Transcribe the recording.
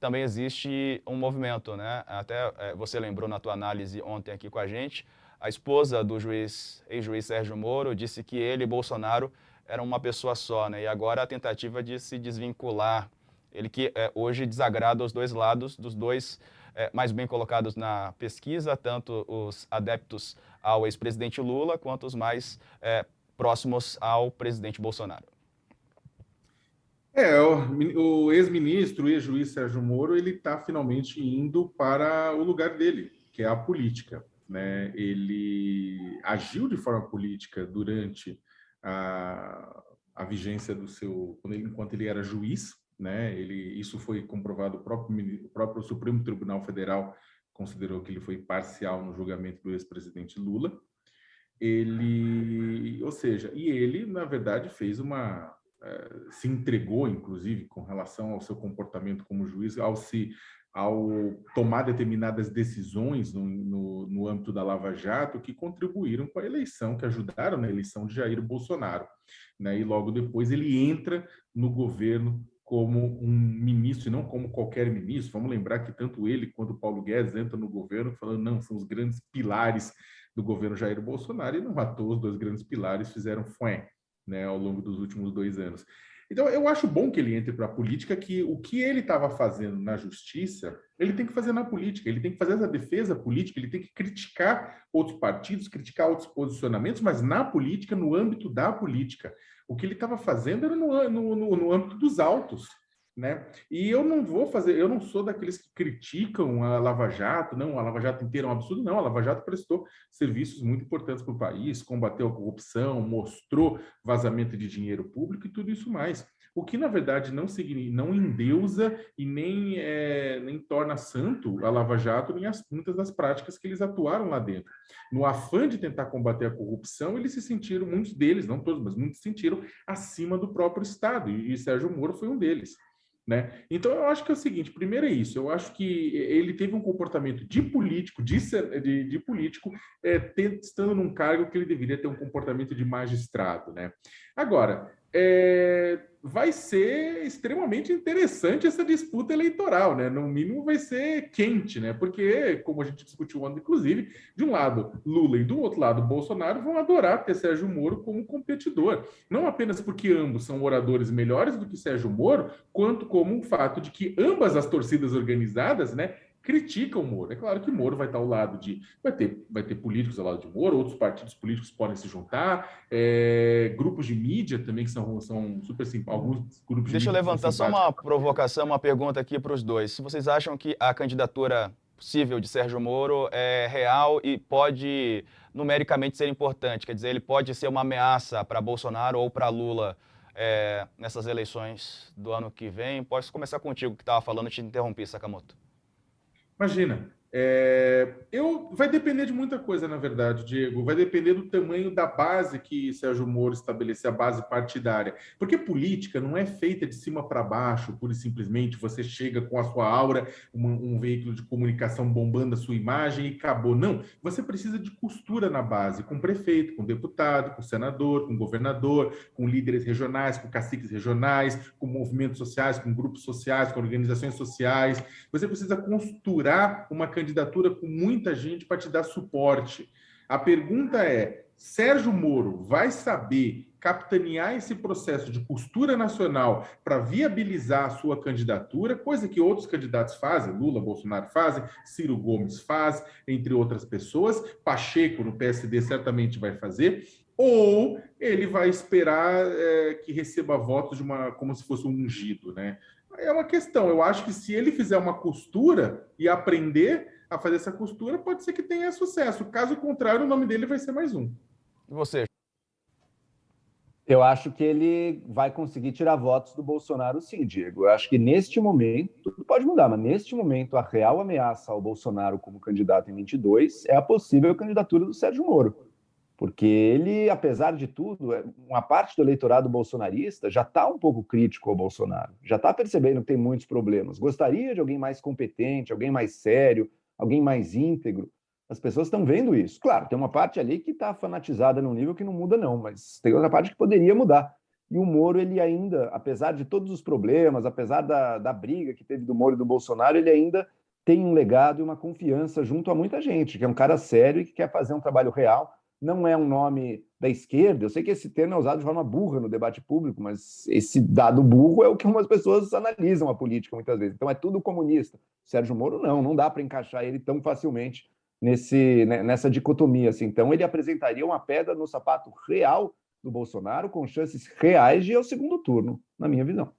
também existe um movimento, né? Até você lembrou na tua análise ontem aqui com a gente, a esposa do ex-juiz Sérgio Moro disse que ele e Bolsonaro eram uma pessoa só, né? E agora a tentativa de se desvincular. Ele que hoje desagrada os dois lados, dos dois mais bem colocados na pesquisa, tanto os adeptos ao ex-presidente Lula, quanto os mais próximos ao presidente Bolsonaro. O ex-ministro, o ex-juiz Sérgio Moro, ele está finalmente indo para o lugar dele, que é a política, né? Ele agiu de forma política durante a vigência do seu, enquanto ele era juiz, né? Isso foi comprovado, o próprio Supremo Tribunal Federal considerou que ele foi parcial no julgamento do ex-presidente Lula. Ou seja, ele, na verdade, fez se entregou, inclusive, com relação ao seu comportamento como juiz, ao tomar determinadas decisões no âmbito da Lava Jato, que contribuíram com a eleição, que ajudaram na eleição de Jair Bolsonaro, né? E logo depois ele entra no governo como um ministro, e não como qualquer ministro. Vamos lembrar que tanto ele quanto o Paulo Guedes entram no governo falando, não, são os grandes pilares do governo Jair Bolsonaro, e não à toa os dois grandes pilares fizeram fué, né, ao longo dos últimos 2 anos. Então, eu acho bom que ele entre para a política, que o que ele estava fazendo na justiça, ele tem que fazer na política, ele tem que fazer essa defesa política, ele tem que criticar outros partidos, criticar outros posicionamentos, mas na política, no âmbito da política. O que ele estava fazendo era no âmbito dos autos, né? E eu não sou daqueles que criticam a Lava Jato, não, a Lava Jato inteira é um absurdo, não, a Lava Jato prestou serviços muito importantes para o país, combateu a corrupção, mostrou vazamento de dinheiro público e tudo isso mais. O que, na verdade, não endeusa e nem torna santo a Lava Jato, nem muitas das práticas que eles atuaram lá dentro. No afã de tentar combater a corrupção, eles se sentiram, muitos deles, não todos, mas muitos se sentiram acima do próprio Estado, e Sérgio Moro foi um deles. Né? Então, eu acho que é o seguinte: primeiro é isso, eu acho que ele teve um comportamento de político, de político, estando num cargo que ele deveria ter um comportamento de magistrado. Né? Agora, vai ser extremamente interessante essa disputa eleitoral, né? No mínimo vai ser quente, né? Porque, como a gente discutiu ontem, inclusive, de um lado Lula e do outro lado Bolsonaro vão adorar ter Sérgio Moro como competidor. Não apenas porque ambos são oradores melhores do que Sérgio Moro, quanto como o fato de que ambas as torcidas organizadas, né, criticam o Moro. É claro que Moro vai estar ao lado de... Vai ter políticos ao lado de Moro, outros partidos políticos podem se juntar, grupos de mídia também que são super simpáticos, alguns grupos de Deixa eu mídia que são levantar só simpáticos. uma provocação, uma pergunta aqui para os dois. Se vocês acham que a candidatura possível de Sérgio Moro é real e pode numericamente ser importante, quer dizer, ele pode ser uma ameaça para Bolsonaro ou para Lula nessas eleições do ano que vem. Posso começar contigo que estava falando, te interrompi, Sakamoto. Imagina, vai depender de muita coisa, na verdade, Diego. Vai depender do tamanho da base que Sérgio Moro estabelecer, a base partidária. Porque política não é feita de cima para baixo, pura e simplesmente você chega com a sua aura, um veículo de comunicação bombando a sua imagem e acabou. Não, você precisa de costura na base, com prefeito, com deputado, com senador, com governador, com líderes regionais, com caciques regionais, com movimentos sociais, com grupos sociais, com organizações sociais. Você precisa costurar uma candidatura com muita gente para te dar suporte. A pergunta é: Sérgio Moro vai saber capitanear esse processo de costura nacional para viabilizar a sua candidatura, coisa que outros candidatos fazem, Lula, Bolsonaro fazem, Ciro Gomes faz, entre outras pessoas, Pacheco no PSD certamente vai fazer, ou ele vai esperar que receba votos como se fosse um ungido, né? É uma questão. Eu acho que se ele fizer uma costura e aprender a fazer essa costura, pode ser que tenha sucesso. Caso contrário, o nome dele vai ser mais um. E você? Eu acho que ele vai conseguir tirar votos do Bolsonaro, sim, Diego. Eu acho que neste momento, tudo pode mudar, mas neste momento, a real ameaça ao Bolsonaro como candidato em 22 é a possível candidatura do Sérgio Moro. Porque ele, apesar de tudo, uma parte do eleitorado bolsonarista já está um pouco crítico ao Bolsonaro, já está percebendo que tem muitos problemas. Gostaria de alguém mais competente, alguém mais sério, alguém mais íntegro. As pessoas estão vendo isso. Claro, tem uma parte ali que está fanatizada num nível que não muda, não, mas tem outra parte que poderia mudar. E o Moro, ele ainda, apesar de todos os problemas, apesar da briga que teve do Moro e do Bolsonaro, ele ainda tem um legado e uma confiança junto a muita gente, que é um cara sério e que quer fazer um trabalho real. Não é um nome da esquerda, eu sei que esse termo é usado de forma burra no debate público, mas esse dado burro é o que umas pessoas analisam a política muitas vezes. Então é tudo comunista. Sérgio Moro não dá para encaixar ele tão facilmente nessa dicotomia. Assim. Então ele apresentaria uma pedra no sapato real do Bolsonaro, com chances reais de ir ao segundo turno, na minha visão.